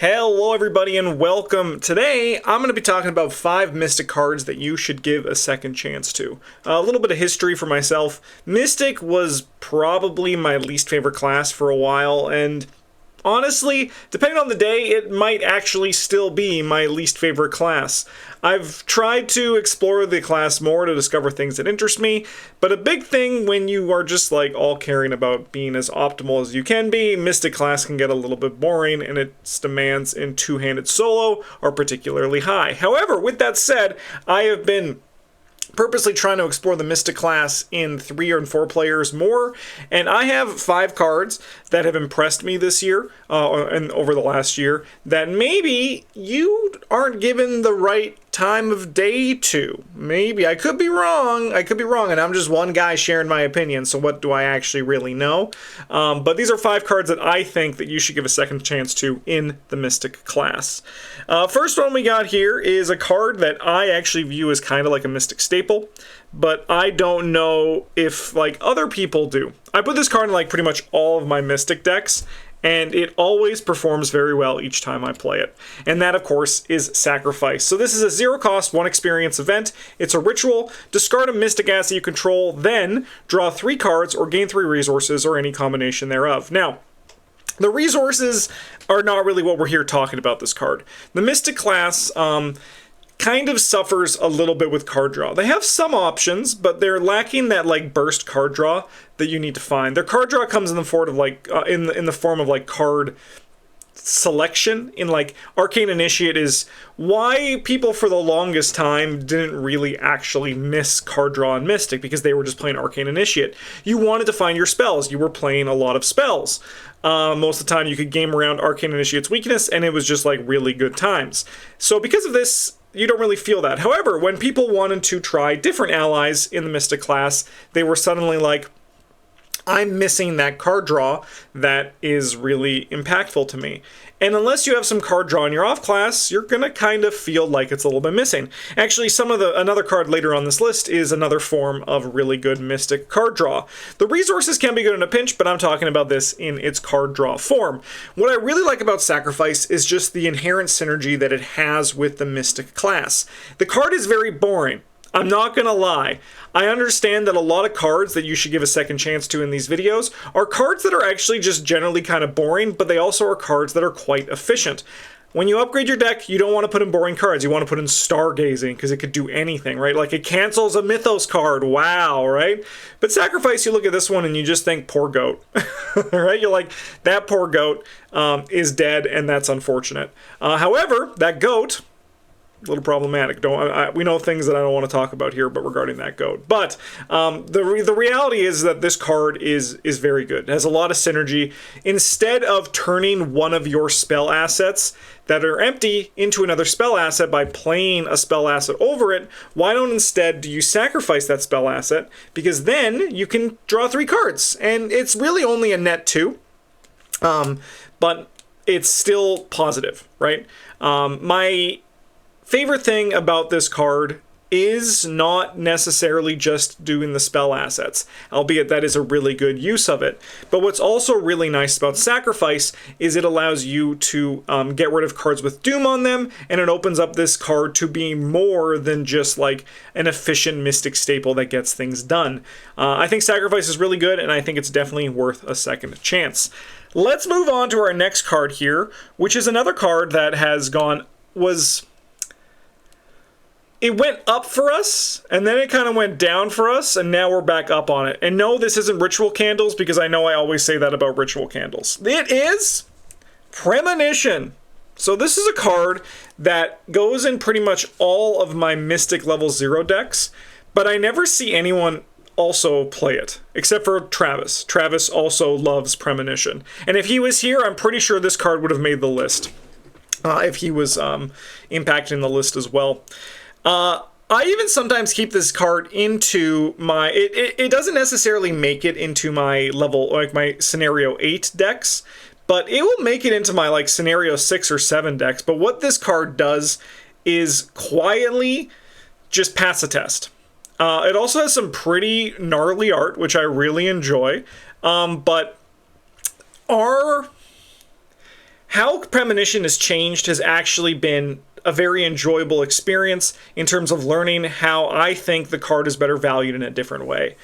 Hello everybody and welcome. Today I'm going to be talking about 5 Mystic cards that you should give a second chance to. A little bit of history for myself. Mystic was probably my least favorite class for a while, and honestly, depending on the day, it might actually still be my least favorite class. I've tried to explore the class more to discover things that interest me, but a big thing when you are just like all caring about being as optimal as you can be, Mystic class can get a little bit boring and its demands in two-handed solo are particularly high. However, with that said, I have been purposely trying to explore the Mystic class in 3 or 4 players more, and I have 5 cards that have impressed me this year and over the last year that maybe you aren't given the right time of day to. Maybe. I could be wrong, and I'm just one guy sharing my opinion, so what do I actually really know? But these are 5 cards that I think that you should give a second chance to in the Mystic class. First one we got here is a card that I actually view as kind of like a Mystic staple, but I don't know if like other people do. I put this card in like pretty much all of my Mystic decks, and it always performs very well each time I play it. And that, of course, is Sacrifice. So this is a 0-cost, 1-experience event. It's a ritual. Discard a Mystic asset you control, then draw 3 cards or gain 3 resources or any combination thereof. Now, the resources are not really what we're here talking about this card. The Mystic class kind of suffers a little bit with card draw. They have some options, but they're lacking that like burst card draw that you need to find. Their card draw comes in the form of like in the form of like card selection. In like Arcane Initiate is why people for the longest time didn't really actually miss card draw in Mystic, because they were just playing Arcane Initiate. You wanted to find your spells. You were playing a lot of spells. Most of the time you could game around Arcane Initiate's weakness, and it was just like really good times. So because of this, you don't really feel that. However, when people wanted to try different allies in the Mystic class, they were suddenly like, I'm missing that card draw that is really impactful to me. And unless you have some card draw in your off class, you're going to kind of feel like it's a little bit missing. Actually, another card later on this list is another form of really good Mystic card draw. The resources can be good in a pinch, but I'm talking about this in its card draw form. What I really like about Sacrifice is just the inherent synergy that it has with the Mystic class. The card is very boring. I'm not gonna lie. I understand that a lot of cards that you should give a second chance to in these videos are cards that are actually just generally kind of boring, but they also are cards that are quite efficient. When you upgrade your deck, you don't want to put in boring cards. You want to put in Stargazing, because it could do anything, right? Like it cancels a Mythos card. Wow, right? But Sacrifice, you look at this one and you just think, poor goat. Right? You're like, that poor goat is dead, and that's unfortunate. However, that goat, a little problematic. We know things that I don't want to talk about here, but regarding that goat. But the reality is that this card is very good. It has a lot of synergy. Instead of turning one of your spell assets that are empty into another spell asset by playing a spell asset over it, why don't instead do you sacrifice that spell asset? Because then you can draw 3 cards. And it's really only a net 2. But it's still positive, right? My favorite thing about this card is not necessarily just doing the spell assets, albeit that is a really good use of it. But what's also really nice about Sacrifice is it allows you to get rid of cards with Doom on them, and it opens up this card to be more than just like an efficient Mystic staple that gets things done. I think Sacrifice is really good, and I think it's definitely worth a second chance. Let's move on to our next card here, which is another card that has it went up for us, and then it kind of went down for us, and now we're back up on it. And no, this isn't Ritual Candles, because I know I always say that about Ritual Candles. It is Premonition. So this is a card that goes in pretty much all of my Mystic level 0 decks, but I never see anyone also play it, except for Travis. Travis also loves Premonition. And if he was here, I'm pretty sure this card would have made the list, if he was impacting the list as well. I even sometimes keep this card into my, it doesn't necessarily make it into my level, like my scenario 8 decks, but it will make it into my like scenario 6 or 7 decks. But what this card does is quietly just pass a test. It also has some pretty gnarly art, which I really enjoy, but how Premonition has changed has actually been a very enjoyable experience in terms of learning how I think the card is better valued in a different way.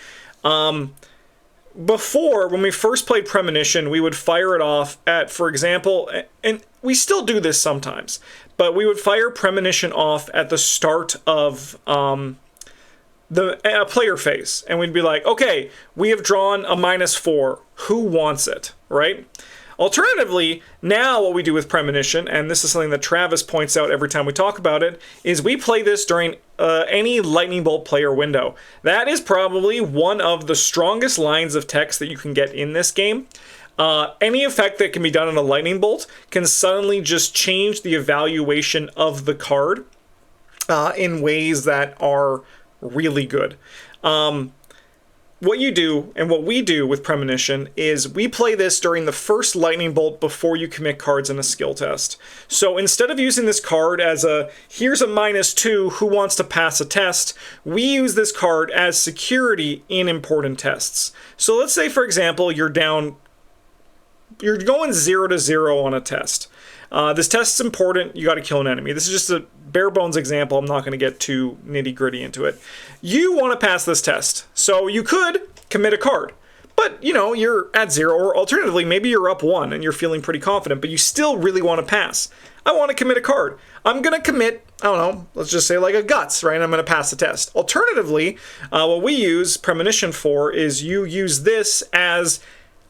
Before, when we first played Premonition, we would fire it off at, for example, and we still do this sometimes, but we would fire Premonition off at the start of the player phase, and we'd be like, okay, we have drawn a -4. Who wants it, right? Alternatively, now what we do with Premonition, and this is something that Travis points out every time we talk about it, is we play this during any Lightning Bolt player window. That is probably one of the strongest lines of text that you can get in this game. Any effect that can be done in a Lightning Bolt can suddenly just change the evaluation of the card in ways that are really good. What you do, and what we do with Premonition, is we play this during the first Lightning Bolt before you commit cards in a skill test. So instead of using this card as a, here's a -2, who wants to pass a test, we use this card as security in important tests. So let's say, for example, you're going 0-0 on a test. This test is important, you gotta kill an enemy. This is just a bare bones example, I'm not gonna get too nitty gritty into it. You wanna pass this test, so you could commit a card. But, you know, you're at 0, or alternatively, maybe you're up 1 and you're feeling pretty confident, but you still really wanna pass. I wanna commit a card. I'm gonna commit, I don't know, let's just say like a Guts, right? I'm gonna pass the test. Alternatively, what we use Premonition for is you use this as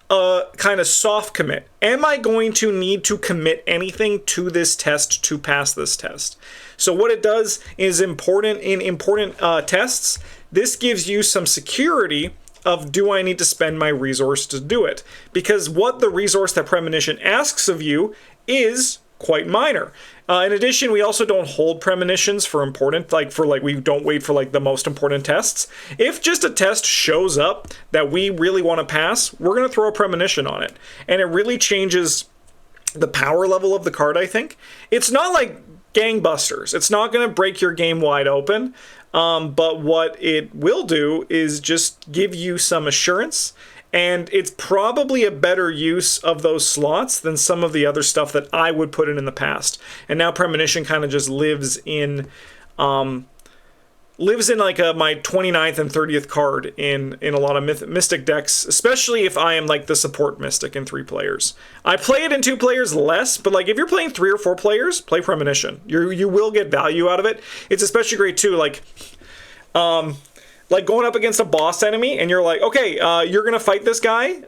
a kind of soft commit. Am I going to need to commit anything to this test to pass this test? So what it does is important tests. This gives you some security of, do I need to spend my resource to do it? Because what the resource that Premonition asks of you is quite minor. In addition, we also don't hold premonitions for important, we don't wait for the most important tests. If just a test shows up that we really want to pass, we're going to throw a premonition on it. And it really changes the power level of the card, I think. It's not like gangbusters. It's not going to break your game wide open. But what it will do is just give you some assurance. And it's probably a better use of those slots than some of the other stuff that I would put in the past. And now Premonition kind of just lives in my 29th and 30th card in a lot of Mystic decks, especially if I am the support Mystic in 3 players. I play it in 2 players less, but if you're playing 3 or 4 players, play Premonition. You will get value out of it. It's especially great too, going up against a boss enemy, and you're like, okay, you're gonna fight this guy.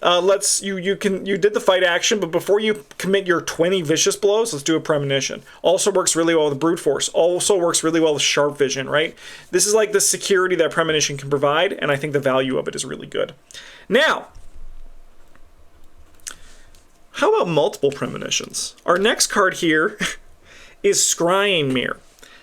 You did the fight action, but before you commit your 20 vicious blows, let's do a premonition. Also works really well with brute force. Also works really well with sharp vision, right? This is the security that premonition can provide, and I think the value of it is really good. Now, how about multiple premonitions? Our next card here is Scrying Mirror.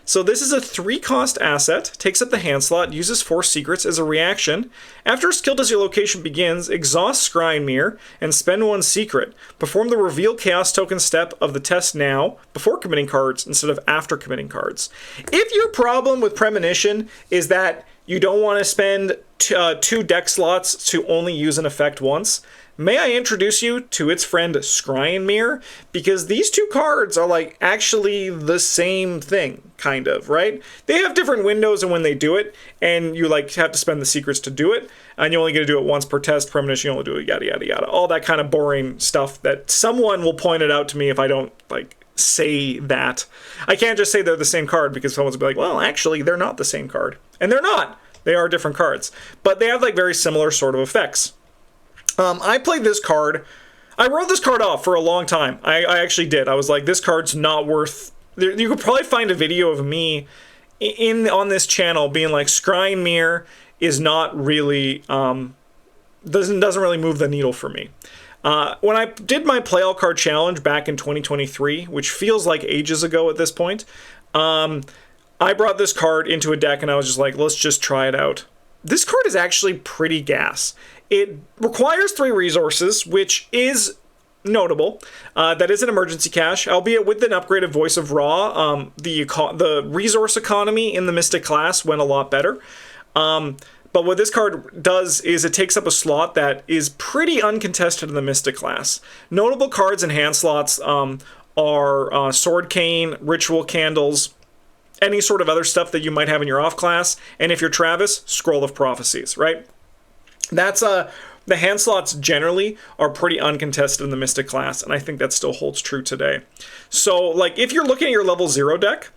So this is a 3-cost asset, takes up the hand slot, uses 4 secrets as a reaction. After a skill does your location begins, exhaust Scrying Mirror and spend 1 secret. Perform the reveal chaos token step of the test now, before committing cards, instead of after committing cards. If your problem with Premonition is that you don't want to spend 2 deck slots to only use an effect once, may I introduce you to its friend Scrying Mirror? Because these 2 cards are actually the same thing, kind of, right? They have different windows and when they do it, and you have to spend the secrets to do it, and you only get to do it once per test. Premonition, you only do it, yada yada yada. All that kind of boring stuff that someone will point it out to me if I don't say that. I can't just say they're the same card, because someone's will be like, well, actually, they're not the same card. And they're not. They are different cards. But they have very similar sort of effects. I played this card. I wrote this card off for a long time. I actually did. I was like, this card's not worth... You could probably find a video of me on this channel being like, Scrying Mirror is not really... doesn't really move the needle for me. When I did my Play All Card Challenge back in 2023, which feels like ages ago at this point, I brought this card into a deck and I was just like, let's just try it out. This card is actually pretty gas. It requires 3 resources, which is notable. That is an emergency cache, albeit with an upgraded Voice of Ra. The resource economy in the Mystic class went a lot better. But what this card does is it takes up a slot that is pretty uncontested in the Mystic class. Notable cards and hand slots are Sword Cane, Ritual Candles, any sort of other stuff that you might have in your off class, and if you're Travis, Scroll of Prophecies, right? That's the hand slots generally are pretty uncontested in the Mystic class, and I think that still holds true today. So, like, if you're looking at your level 0 deck,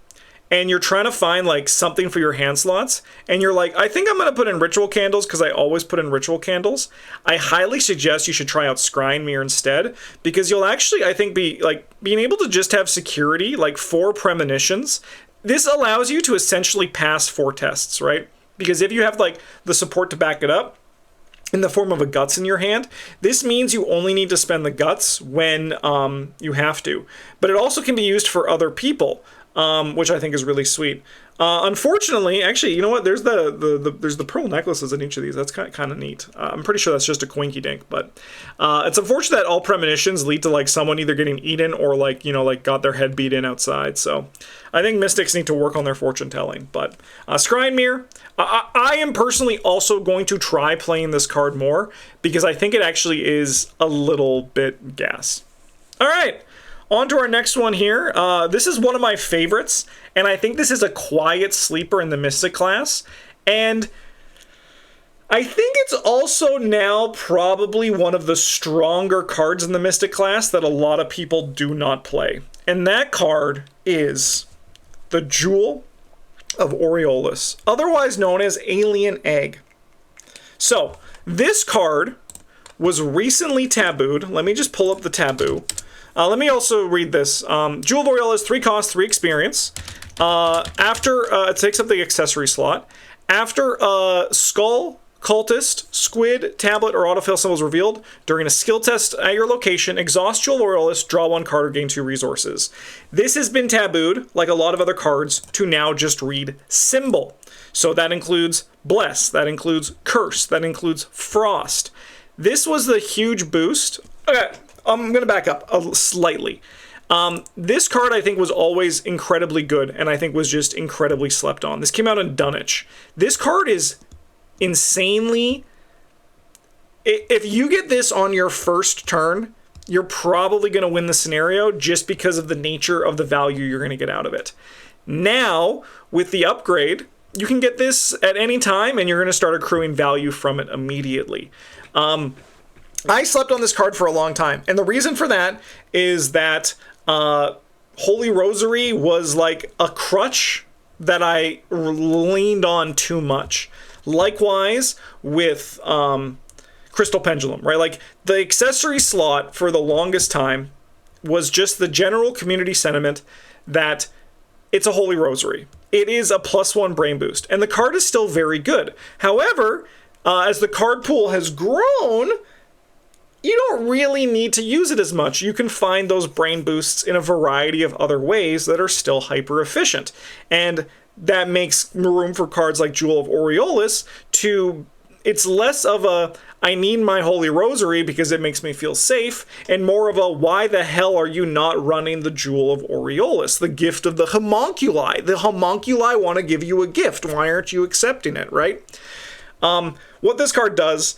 and you're trying to find, like, something for your hand slots, and you're like, I think I'm going to put in Ritual Candles, because I always put in Ritual Candles, I highly suggest you should try out Scrying Mirror instead, because you'll actually, I think, be, like, being able to just have security, like, 4 premonitions. This allows you to essentially pass 4 tests, right? Because if you have, like, the support to back it up, in the form of a Guts in your hand, this means you only need to spend the Guts when you have to. But it also can be used for other people, which I think is really sweet. Unfortunately, actually, you know what? There's the pearl necklaces in each of these. That's kind of neat. I'm pretty sure that's just a quinky dink, but it's unfortunate that all premonitions lead to, like, someone either getting eaten or, like, you know, like, got their head beat in outside. So I think Mystics need to work on their fortune telling. But Scrying Mirror, I am personally also going to try playing this card more because I think it actually is a little bit gas. All right. On to our next one here. This is one of my favorites, and I think this is a quiet sleeper in the Mystic class. And I think it's also now probably one of the stronger cards in the Mystic class that a lot of people do not play. And that card is the Jewel of Aureolus, otherwise known as Alien Egg. So, this card was recently tabooed. Let me just pull up the taboo. Let me also read this. Jewel of Aureolus, 3 cost, 3 experience. It takes up the accessory slot. After Skull, Cultist, Squid, Tablet, or Autofill symbol is revealed during a skill test at your location, exhaust Jewel of Aureolus, draw 1 card, or gain 2 resources. This has been tabooed, like a lot of other cards, to now just read Symbol. So that includes Bless, that includes Curse, that includes Frost. This was the huge boost. Okay. I'm going to back up slightly. This card, I think, was always incredibly good, and I think was just incredibly slept on. This came out in Dunwich. This card is insanely... If you get this on your first turn, you're probably going to win the scenario just because of the nature of the value you're going to get out of it. Now, with the upgrade, you can get this at any time, and you're going to start accruing value from it immediately. I slept on this card for a long time, and the reason for that is that Holy Rosary was like a crutch that I leaned on too much. Likewise with Crystal Pendulum, right? Like, the accessory slot for the longest time was just the general community sentiment that it's a Holy Rosary. It is a +1 brain boost, and the card is still very good. However, as the card pool has grown, you don't really need to use it as much. You can find those brain boosts in a variety of other ways that are still hyper efficient. And that makes room for cards like Jewel of Aureolus to... It's less of a, I need my Holy Rosary because it makes me feel safe, and more of a, why the hell are you not running the Jewel of Aureolus, the gift of the homunculi? The homunculi want to give you a gift. Why aren't you accepting it, right? What this card does...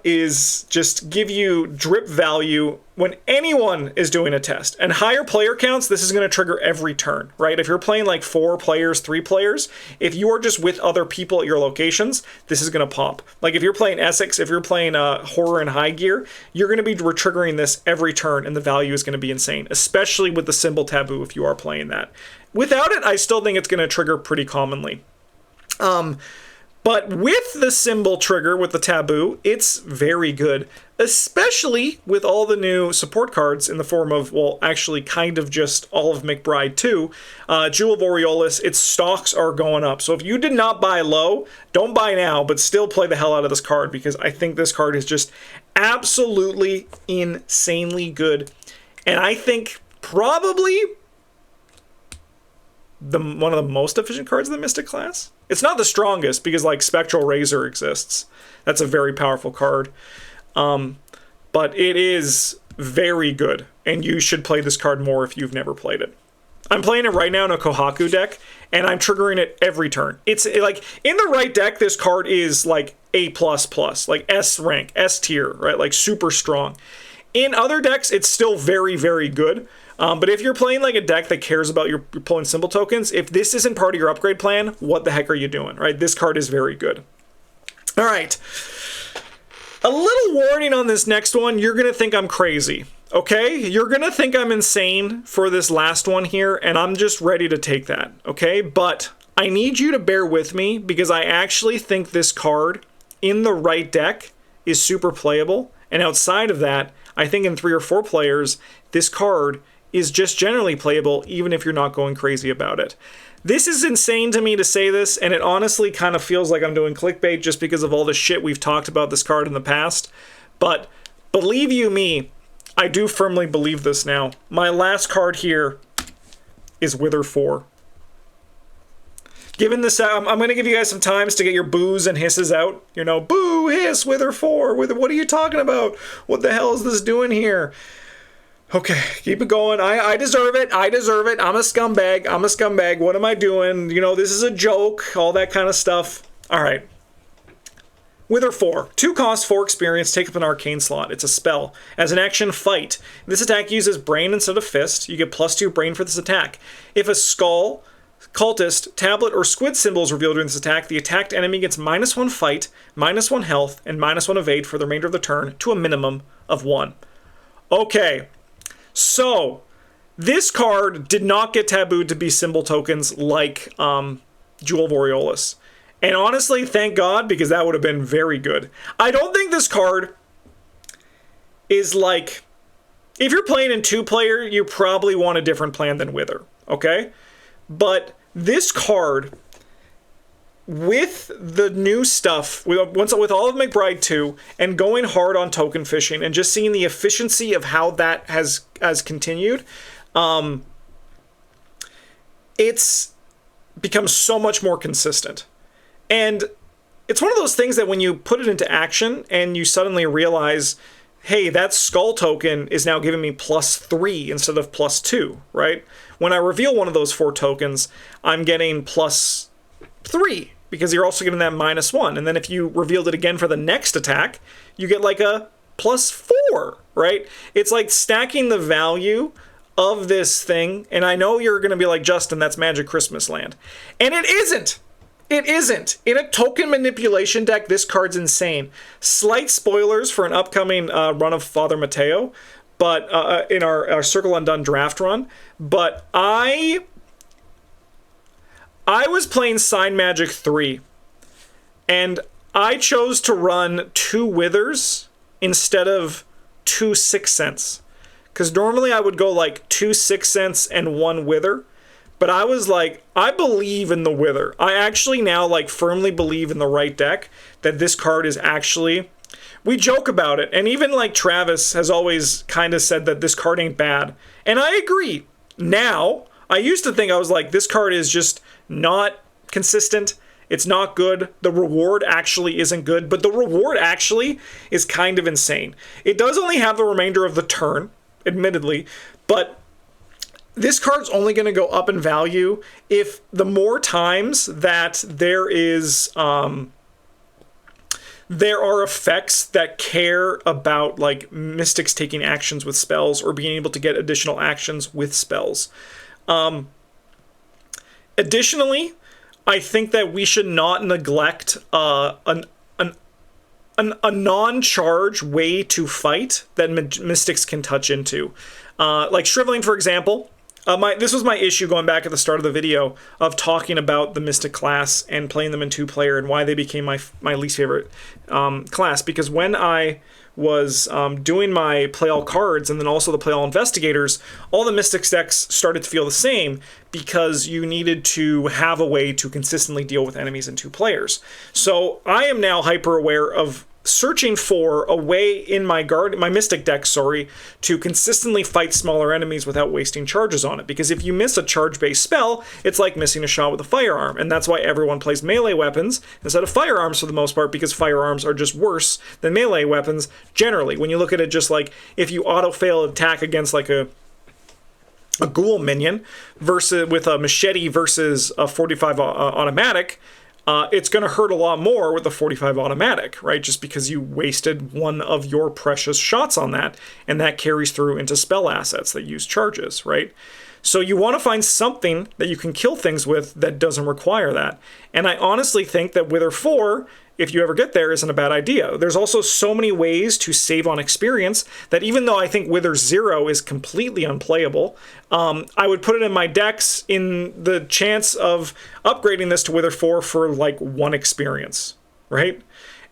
is just give you drip value when anyone is doing a test. And higher player counts, this is going to trigger every turn, right? If you're playing like 4 players, 3 players, if you are just with other people at your locations, this is going to pop. Like if you're playing Essex, if you're playing Horror and High Gear, you're going to be triggering this every turn, and the value is going to be insane, especially with the Symbol taboo if you are playing that. Without it, I still think it's going to trigger pretty commonly. But with the Symbol trigger, with the taboo, it's very good, especially with all the new support cards in the form of, well, actually kind of just all of McBride too. Jewel of Aureolus, its stocks are going up. So if you did not buy low, don't buy now, but still play the hell out of this card, because I think this card is just absolutely insanely good. And I think probably one of the most efficient cards in the Mystic class. It's not the strongest, because like Spectral Razor exists. That's a very powerful card. But it is very good, and you should play this card more if you've never played it. I'm playing it right now in a Kohaku deck, and I'm triggering it every turn. It's like, in the right deck, this card is like A++, like S rank, S tier, right? Like super strong. In other decks, it's still very, very good. But if you're playing like a deck that cares about your pulling symbol tokens, if this isn't part of your upgrade plan, what the heck are you doing, right? This card is very good. All right. A little warning on this next one. You're going to think I'm crazy, okay? You're going to think I'm insane for this last one here, and I'm just ready to take that, okay? But I need you to bear with me because I actually think this card in the right deck is super playable. And outside of that, I think in 3 or 4 players, this card is just generally playable even if you're not going crazy about it. This is insane to me to say this, and it honestly kind of feels like I'm doing clickbait just because of all the shit we've talked about this card in the past. But believe you me, I do firmly believe this now. My last card here is Wither 4. Given this, I'm going to give you guys some times to get your boos and hisses out. You know, boo, hiss, Wither 4. What are you talking about? What the hell is this doing here? Okay, keep it going. I deserve it. I deserve it. I'm a scumbag. I'm a scumbag. What am I doing? You know, this is a joke. All that kind of stuff. All right. Wither 4. 2 cost, 4 experience. Take up an arcane slot. It's a spell. As an action, fight. This attack uses brain instead of fist. You get +2 brain for this attack. If a skull, cultist, tablet, or squid symbol is revealed during this attack, the attacked enemy gets -1 fight, -1 health, and -1 evade for the remainder of the turn to a minimum of 1. Okay. So, this card did not get tabooed to be symbol tokens like Jewel of Aureolus. And honestly, thank God, because that would have been very good. I don't think this card is like... If you're playing in 2-player, you probably want a different plan than Wither, okay? But this card, with the new stuff, with all of McBride 2, and going hard on token fishing, and just seeing the efficiency of how that has continued, it's become so much more consistent. And it's one of those things that when you put it into action, and you suddenly realize, hey, that skull token is now giving me +3 instead of +2, right? When I reveal one of those 4 tokens, I'm getting +3. Because you're also getting that -1. And then if you revealed it again for the next attack, you get like a +4, right? It's like stacking the value of this thing. And I know you're going to be like, Justin, that's Magic Christmas Land. And it isn't. It isn't. In a token manipulation deck, this card's insane. Slight spoilers for an upcoming run of Father Mateo, but in our Circle Undone draft run. But I was playing Sign Magic 3, and I chose to run 2 Withers instead of 2 6 cents. Because normally I would go like 2 6 cents and 1 Wither, but I was like, I believe in the Wither. I actually now like firmly believe in the right deck, that this card is actually... We joke about it, and even like Travis has always kind of said that this card ain't bad. And I agree. Now, I used to think I was like, this card is just not consistent. It's not good. The reward actually isn't good, but the reward actually is kind of insane. It does only have the remainder of the turn, admittedly, but this card's only going to go up in value if the more times that there are effects that care about like mystics taking actions with spells or being able to get additional actions with spells. Additionally, I think that we should not neglect a non-charge way to fight that mystics can touch into. Like Shriveling, for example. This was my issue going back at the start of the video of talking about the Mystic class and playing them in 2-player and why they became my least favorite class. Because when I was doing my play all cards and then also the play all investigators, all the Mystics decks started to feel the same because you needed to have a way to consistently deal with enemies in 2 players. So I am now hyper aware of searching for a way in my Mystic deck, to consistently fight smaller enemies without wasting charges on it. Because if you miss a charge-based spell, it's like missing a shot with a firearm. And that's why everyone plays melee weapons instead of firearms for the most part, because firearms are just worse than melee weapons generally. When you look at it just like, if you auto-fail attack against like a ghoul minion versus with a machete versus a 45 automatic, it's going to hurt a lot more with the 45 automatic, right? Just because you wasted one of your precious shots on that, and that carries through into spell assets that use charges, right? So you want to find something that you can kill things with that doesn't require that. And I honestly think that Wither 4, if you ever get there, isn't a bad idea. There's also so many ways to save on experience that even though I think Wither 0 is completely unplayable, I would put it in my decks in the chance of upgrading this to Wither 4 for like 1 experience, right?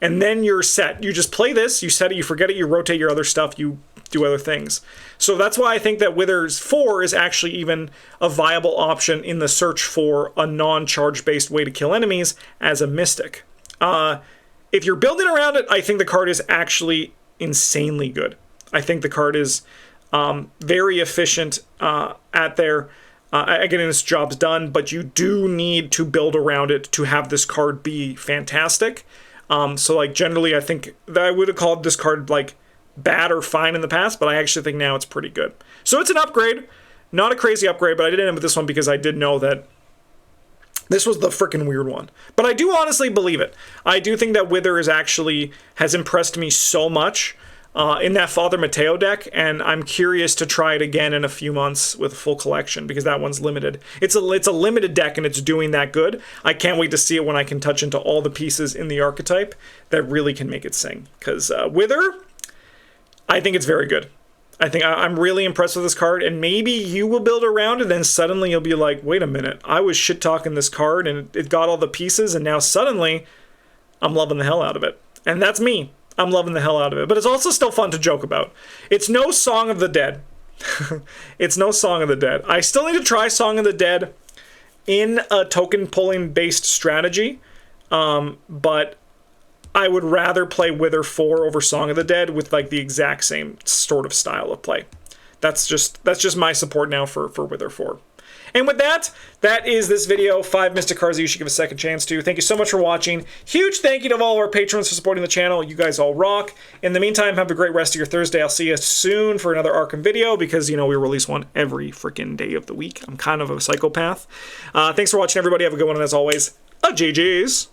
And then you're set. You just play this, you set it, you forget it, you rotate your other stuff, you do other things. So that's why I think that Wither 4 is actually even a viable option in the search for a non-charge based way to kill enemies as a Mystic. If you're building around it, I think the card is actually insanely good. I think the card is very efficient at getting its jobs done, but you do need to build around it to have this card be fantastic. So like generally I think that I would have called this card like bad or fine in the past, but I actually think now it's pretty good. So it's an upgrade, not a crazy upgrade, but I did end with this one because I did know that this was the freaking weird one. But I do honestly believe it. I do think that Wither has impressed me so much in that Father Mateo deck, and I'm curious to try it again in a few months with a full collection because that one's limited. It's a limited deck and it's doing that good. I can't wait to see it when I can touch into all the pieces in the archetype that really can make it sing. Because Wither, I think it's very good. I think I'm really impressed with this card, and maybe you will build around it, and suddenly you'll be like, wait a minute, I was shit-talking this card, and it got all the pieces, and now suddenly I'm loving the hell out of it. And that's me. I'm loving the hell out of it. But it's also still fun to joke about. It's no Song of the Dead. It's no Song of the Dead. I still need to try Song of the Dead in a token-pulling-based strategy, but I would rather play Wither 4 over Song of the Dead with like the exact same sort of style of play. That's just my support now for Wither 4. And with that, that is this video. 5 Mystic cards that you should give a second chance to. Thank you so much for watching. Huge thank you to all of our patrons for supporting the channel. You guys all rock. In the meantime, have a great rest of your Thursday. I'll see you soon for another Arkham video because, you know, we release one every freaking day of the week. I'm kind of a psychopath. Thanks for watching, everybody. Have a good one, and as always, GG's.